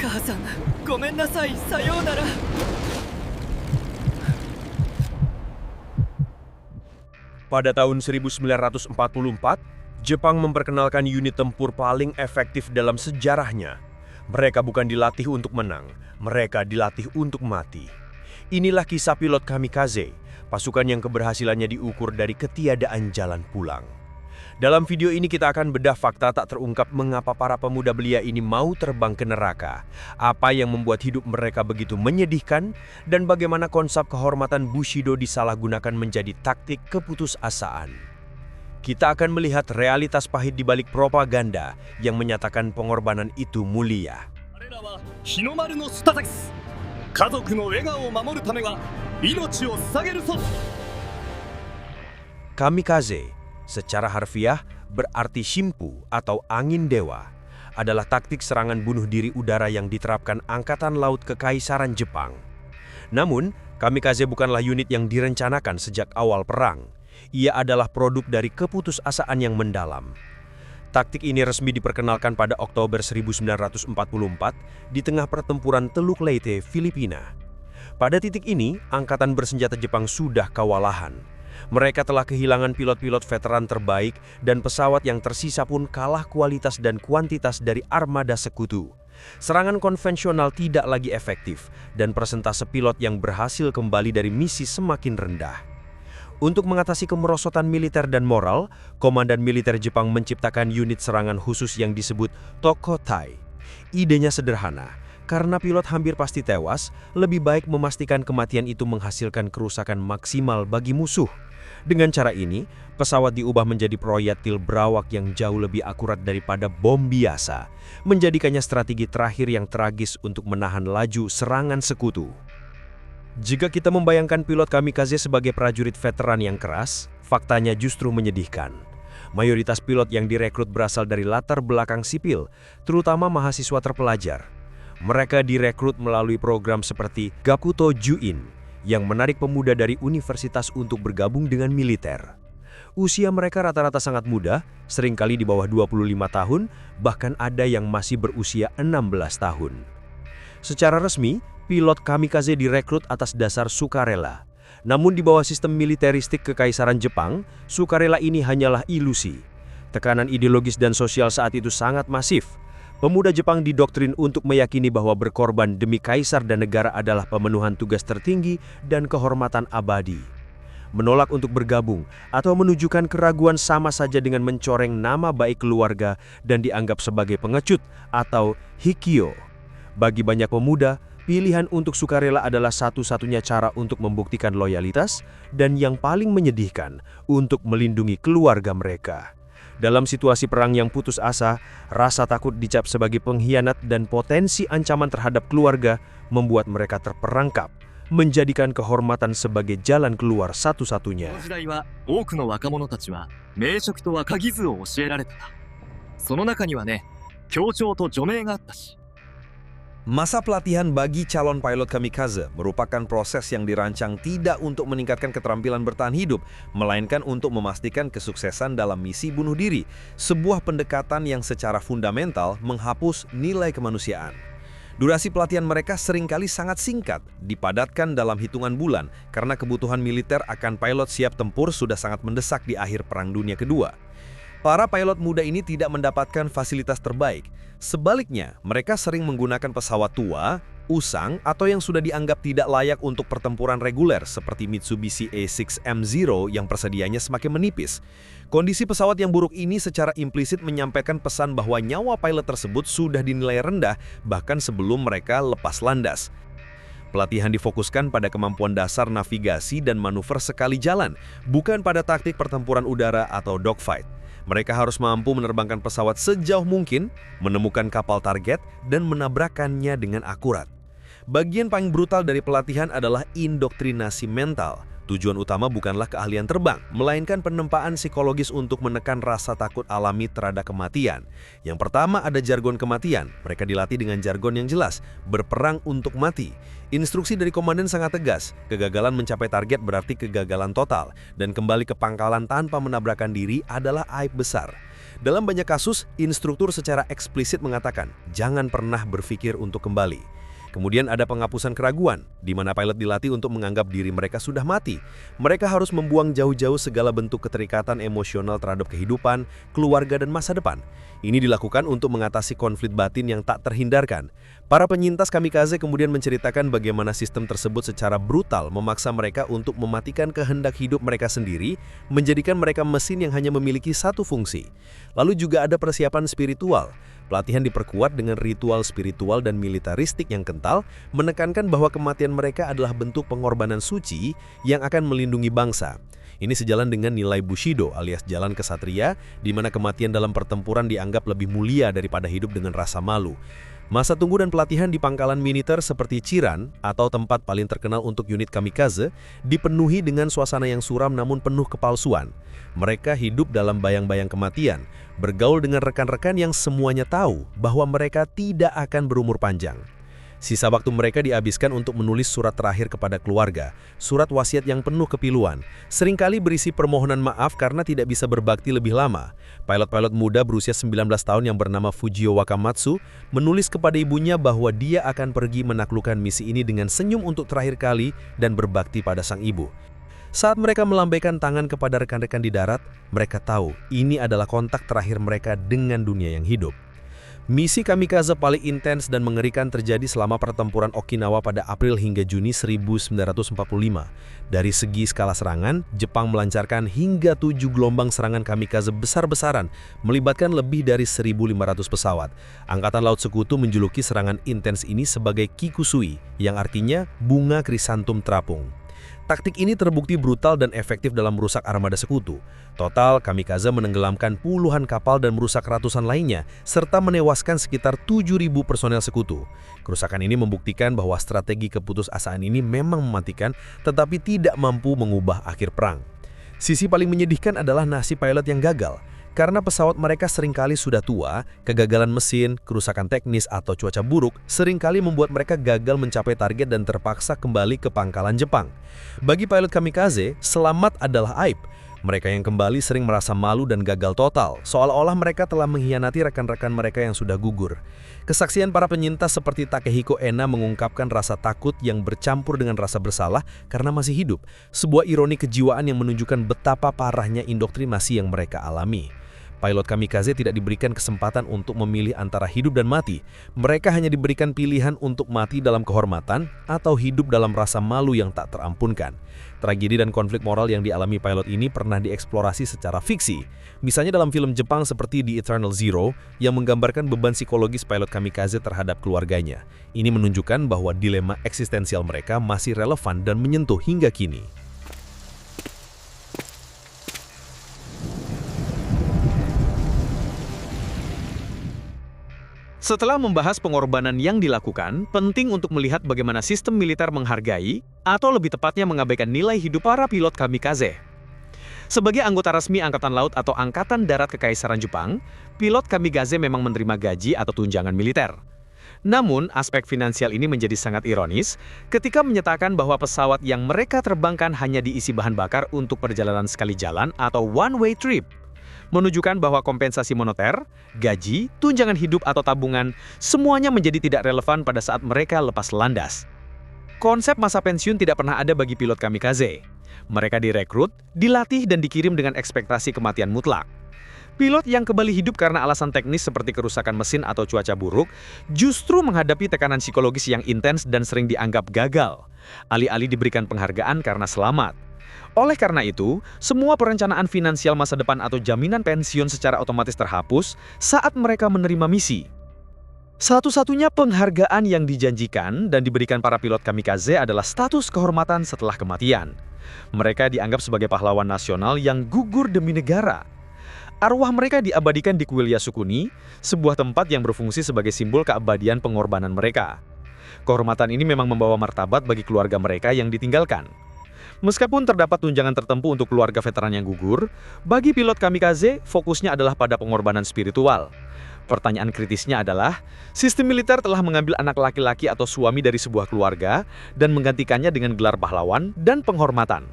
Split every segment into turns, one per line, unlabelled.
母さん、ごめんなさい。さようなら。
Pada tahun 1944, Jepang memperkenalkan unit tempur paling efektif dalam sejarahnya. Mereka bukan dilatih untuk menang, mereka dilatih untuk mati. Inilah kisah pilot kamikaze, pasukan yang keberhasilannya diukur dari ketiadaan jalan pulang. Dalam video ini kita akan bedah fakta tak terungkap mengapa para pemuda belia ini mau terbang ke neraka, apa yang membuat hidup mereka begitu menyedihkan, dan bagaimana konsep kehormatan Bushido disalahgunakan menjadi taktik keputusasaan. Kita akan melihat realitas pahit di balik propaganda yang menyatakan pengorbanan itu mulia. Kamikaze, secara harfiah berarti shimpu atau angin dewa, adalah taktik serangan bunuh diri udara yang diterapkan Angkatan Laut Kekaisaran Jepang. Namun, kamikaze bukanlah unit yang direncanakan sejak awal perang. Ia adalah produk dari keputusasaan yang mendalam. Taktik ini resmi diperkenalkan pada Oktober 1944 di tengah pertempuran Teluk Leyte, Filipina. Pada titik ini, Angkatan Bersenjata Jepang sudah kewalahan. Mereka telah kehilangan pilot-pilot veteran terbaik dan pesawat yang tersisa pun kalah kualitas dan kuantitas dari armada sekutu. Serangan konvensional tidak lagi efektif dan persentase pilot yang berhasil kembali dari misi semakin rendah. Untuk mengatasi kemerosotan militer dan moral, Komandan Militer Jepang menciptakan unit serangan khusus yang disebut Tokotai. Idenya sederhana. Karena pilot hampir pasti tewas, lebih baik memastikan kematian itu menghasilkan kerusakan maksimal bagi musuh. Dengan cara ini, pesawat diubah menjadi proyektil berawak yang jauh lebih akurat daripada bom biasa, menjadikannya strategi terakhir yang tragis untuk menahan laju serangan sekutu. Jika kita membayangkan pilot kamikaze sebagai prajurit veteran yang keras, faktanya justru menyedihkan. Mayoritas pilot yang direkrut berasal dari latar belakang sipil, terutama mahasiswa terpelajar. Mereka direkrut melalui program seperti Gakuto Juin yang menarik pemuda dari universitas untuk bergabung dengan militer. Usia mereka rata-rata sangat muda, seringkali di bawah 25 tahun, bahkan ada yang masih berusia 16 tahun. Secara resmi, pilot kamikaze direkrut atas dasar sukarela. Namun di bawah sistem militeristik Kekaisaran Jepang, sukarela ini hanyalah ilusi. Tekanan ideologis dan sosial saat itu sangat masif. Pemuda Jepang didoktrin untuk meyakini bahwa berkorban demi kaisar dan negara adalah pemenuhan tugas tertinggi dan kehormatan abadi. Menolak untuk bergabung atau menunjukkan keraguan sama saja dengan mencoreng nama baik keluarga dan dianggap sebagai pengecut atau hikyo. Bagi banyak pemuda, pilihan untuk sukarela adalah satu-satunya cara untuk membuktikan loyalitas dan yang paling menyedihkan, untuk melindungi keluarga mereka. Dalam situasi perang yang putus asa, rasa takut dicap sebagai pengkhianat dan potensi ancaman terhadap keluarga membuat mereka terperangkap, menjadikan kehormatan sebagai jalan keluar satu-satunya.
Masa pelatihan bagi calon pilot kamikaze merupakan proses yang dirancang tidak untuk meningkatkan keterampilan bertahan hidup, melainkan untuk memastikan kesuksesan dalam misi bunuh diri, sebuah pendekatan yang secara fundamental menghapus nilai kemanusiaan. Durasi pelatihan mereka seringkali sangat singkat, dipadatkan dalam hitungan bulan, karena kebutuhan militer akan pilot siap tempur sudah sangat mendesak di akhir Perang Dunia Kedua. Para pilot muda ini tidak mendapatkan fasilitas terbaik. Sebaliknya, mereka sering menggunakan pesawat tua, usang, atau yang sudah dianggap tidak layak untuk pertempuran reguler seperti Mitsubishi A6M0 yang persediaannya semakin menipis. Kondisi pesawat yang buruk ini secara implisit menyampaikan pesan bahwa nyawa pilot tersebut sudah dinilai rendah bahkan sebelum mereka lepas landas. Pelatihan difokuskan pada kemampuan dasar navigasi dan manuver sekali jalan, bukan pada taktik pertempuran udara atau dogfight. Mereka harus mampu menerbangkan pesawat sejauh mungkin, menemukan kapal target, dan menabrakkannya dengan akurat. Bagian paling brutal dari pelatihan adalah indoktrinasi mental. Tujuan utama bukanlah keahlian terbang, melainkan penempaan psikologis untuk menekan rasa takut alami terhadap kematian. Yang pertama ada jargon kematian. Mereka dilatih dengan jargon yang jelas, berperang untuk mati. Instruksi dari komandan sangat tegas, kegagalan mencapai target berarti kegagalan total, dan kembali ke pangkalan tanpa menabrakkan diri adalah aib besar. Dalam banyak kasus, instruktur secara eksplisit mengatakan, jangan pernah berpikir untuk kembali. Kemudian ada penghapusan keraguan, di mana pilot dilatih untuk menganggap diri mereka sudah mati. Mereka harus membuang jauh-jauh segala bentuk keterikatan emosional terhadap kehidupan, keluarga, dan masa depan. Ini dilakukan untuk mengatasi konflik batin yang tak terhindarkan. Para penyintas kamikaze kemudian menceritakan bagaimana sistem tersebut secara brutal memaksa mereka untuk mematikan kehendak hidup mereka sendiri, menjadikan mereka mesin yang hanya memiliki satu fungsi. Lalu juga ada persiapan spiritual. Pelatihan diperkuat dengan ritual spiritual dan militaristik yang kental, menekankan bahwa kematian mereka adalah bentuk pengorbanan suci yang akan melindungi bangsa. Ini sejalan dengan nilai Bushido alias jalan kesatria, di mana kematian dalam pertempuran dianggap lebih mulia daripada hidup dengan rasa malu. Masa tunggu dan pelatihan di pangkalan militer seperti Chiran, atau tempat paling terkenal untuk unit kamikaze, dipenuhi dengan suasana yang suram namun penuh kepalsuan. Mereka hidup dalam bayang-bayang kematian, bergaul dengan rekan-rekan yang semuanya tahu bahwa mereka tidak akan berumur panjang. Sisa waktu mereka dihabiskan untuk menulis surat terakhir kepada keluarga, surat wasiat yang penuh kepiluan, seringkali berisi permohonan maaf karena tidak bisa berbakti lebih lama. Pilot-pilot muda berusia 19 tahun yang bernama Fujio Wakamatsu menulis kepada ibunya bahwa dia akan pergi menaklukkan misi ini dengan senyum untuk terakhir kali dan berbakti pada sang ibu. Saat mereka melambaikan tangan kepada rekan-rekan di darat, mereka tahu ini adalah kontak terakhir mereka dengan dunia yang hidup. Misi kamikaze paling intens dan mengerikan terjadi selama pertempuran Okinawa pada April hingga Juni 1945. Dari segi skala serangan, Jepang melancarkan hingga 7 gelombang serangan kamikaze besar-besaran, melibatkan lebih dari 1.500 pesawat. Angkatan Laut Sekutu menjuluki serangan intens ini sebagai Kikusui, yang artinya bunga krisantum terapung. Taktik ini terbukti brutal dan efektif dalam merusak armada sekutu. Total, kamikaze menenggelamkan puluhan kapal dan merusak ratusan lainnya, serta menewaskan sekitar 7.000 personel sekutu. Kerusakan ini membuktikan bahwa strategi keputusasaan ini memang mematikan, tetapi tidak mampu mengubah akhir perang. Sisi paling menyedihkan adalah nasib pilot yang gagal. Karena pesawat mereka seringkali sudah tua, kegagalan mesin, kerusakan teknis, atau cuaca buruk seringkali membuat mereka gagal mencapai target dan terpaksa kembali ke pangkalan Jepang. Bagi pilot kamikaze, selamat adalah aib. Mereka yang kembali sering merasa malu dan gagal total, seolah-olah mereka telah mengkhianati rekan-rekan mereka yang sudah gugur. Kesaksian para penyintas seperti Takehiko Ena mengungkapkan rasa takut yang bercampur dengan rasa bersalah karena masih hidup, sebuah ironi kejiwaan yang menunjukkan betapa parahnya indoktrinasi yang mereka alami. Pilot kamikaze tidak diberikan kesempatan untuk memilih antara hidup dan mati. Mereka hanya diberikan pilihan untuk mati dalam kehormatan atau hidup dalam rasa malu yang tak terampunkan. Tragedi dan konflik moral yang dialami pilot ini pernah dieksplorasi secara fiksi. Misalnya dalam film Jepang seperti The Eternal Zero yang menggambarkan beban psikologis pilot kamikaze terhadap keluarganya. Ini menunjukkan bahwa dilema eksistensial mereka masih relevan dan menyentuh hingga kini.
Setelah membahas pengorbanan yang dilakukan, penting untuk melihat bagaimana sistem militer menghargai, atau lebih tepatnya mengabaikan nilai hidup para pilot kamikaze. Sebagai anggota resmi Angkatan Laut atau Angkatan Darat Kekaisaran Jepang, pilot kamikaze memang menerima gaji atau tunjangan militer. Namun, aspek finansial ini menjadi sangat ironis ketika menyatakan bahwa pesawat yang mereka terbangkan hanya diisi bahan bakar untuk perjalanan sekali jalan atau one-way trip. Menunjukkan bahwa kompensasi moneter, gaji, tunjangan hidup atau tabungan, semuanya menjadi tidak relevan pada saat mereka lepas landas. Konsep masa pensiun tidak pernah ada bagi pilot kamikaze. Mereka direkrut, dilatih dan dikirim dengan ekspektasi kematian mutlak. Pilot yang kembali hidup karena alasan teknis seperti kerusakan mesin atau cuaca buruk, justru menghadapi tekanan psikologis yang intens dan sering dianggap gagal. Alih-alih diberikan penghargaan karena selamat. Oleh karena itu, semua perencanaan finansial masa depan atau jaminan pensiun secara otomatis terhapus saat mereka menerima misi. Satu-satunya penghargaan yang dijanjikan dan diberikan para pilot kamikaze adalah status kehormatan setelah kematian. Mereka dianggap sebagai pahlawan nasional yang gugur demi negara. Arwah mereka diabadikan di Kuil Yasukuni, sebuah tempat yang berfungsi sebagai simbol keabadian pengorbanan mereka. Kehormatan ini memang membawa martabat bagi keluarga mereka yang ditinggalkan. Meskipun terdapat tunjangan tertentu untuk keluarga veteran yang gugur, bagi pilot kamikaze fokusnya adalah pada pengorbanan spiritual. Pertanyaan kritisnya adalah, sistem militer telah mengambil anak laki-laki atau suami dari sebuah keluarga dan menggantikannya dengan gelar pahlawan dan penghormatan.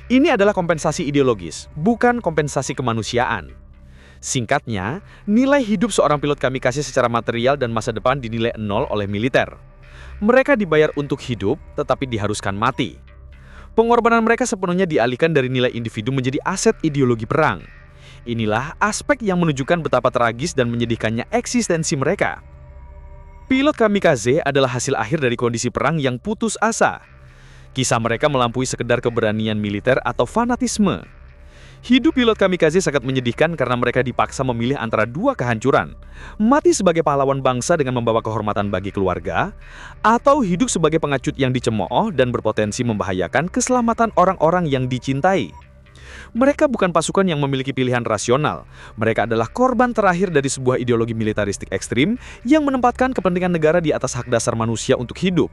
Ini adalah kompensasi ideologis, bukan kompensasi kemanusiaan. Singkatnya, nilai hidup seorang pilot kamikaze secara material dan masa depan dinilai 0 oleh militer. Mereka dibayar untuk hidup, tetapi diharuskan mati. Pengorbanan mereka sepenuhnya dialihkan dari nilai individu menjadi aset ideologi perang. Inilah aspek yang menunjukkan betapa tragis dan menyedihkannya eksistensi mereka. Pilot kamikaze adalah hasil akhir dari kondisi perang yang putus asa. Kisah mereka melampaui sekedar keberanian militer atau fanatisme. Hidup pilot kamikaze sangat menyedihkan karena mereka dipaksa memilih antara dua kehancuran. Mati sebagai pahlawan bangsa dengan membawa kehormatan bagi keluarga, atau hidup sebagai pengecut yang dicemooh dan berpotensi membahayakan keselamatan orang-orang yang dicintai. Mereka bukan pasukan yang memiliki pilihan rasional. Mereka adalah korban terakhir dari sebuah ideologi militaristik ekstrim yang menempatkan kepentingan negara di atas hak dasar manusia untuk hidup.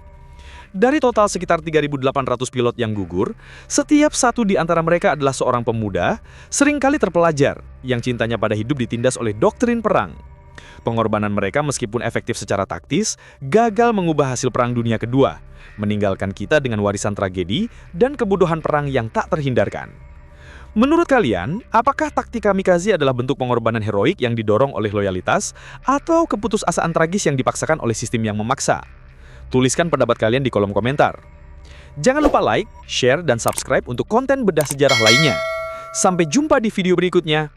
Dari total sekitar 3.800 pilot yang gugur, setiap satu di antara mereka adalah seorang pemuda, seringkali terpelajar, yang cintanya pada hidup ditindas oleh doktrin perang. Pengorbanan mereka meskipun efektif secara taktis, gagal mengubah hasil Perang Dunia Kedua, meninggalkan kita dengan warisan tragedi dan kebodohan perang yang tak terhindarkan. Menurut kalian, apakah taktik kamikaze adalah bentuk pengorbanan heroik yang didorong oleh loyalitas atau keputusasaan tragis yang dipaksakan oleh sistem yang memaksa? Tuliskan pendapat kalian di kolom komentar. Jangan lupa like, share, dan subscribe untuk konten bedah sejarah lainnya. Sampai jumpa di video berikutnya.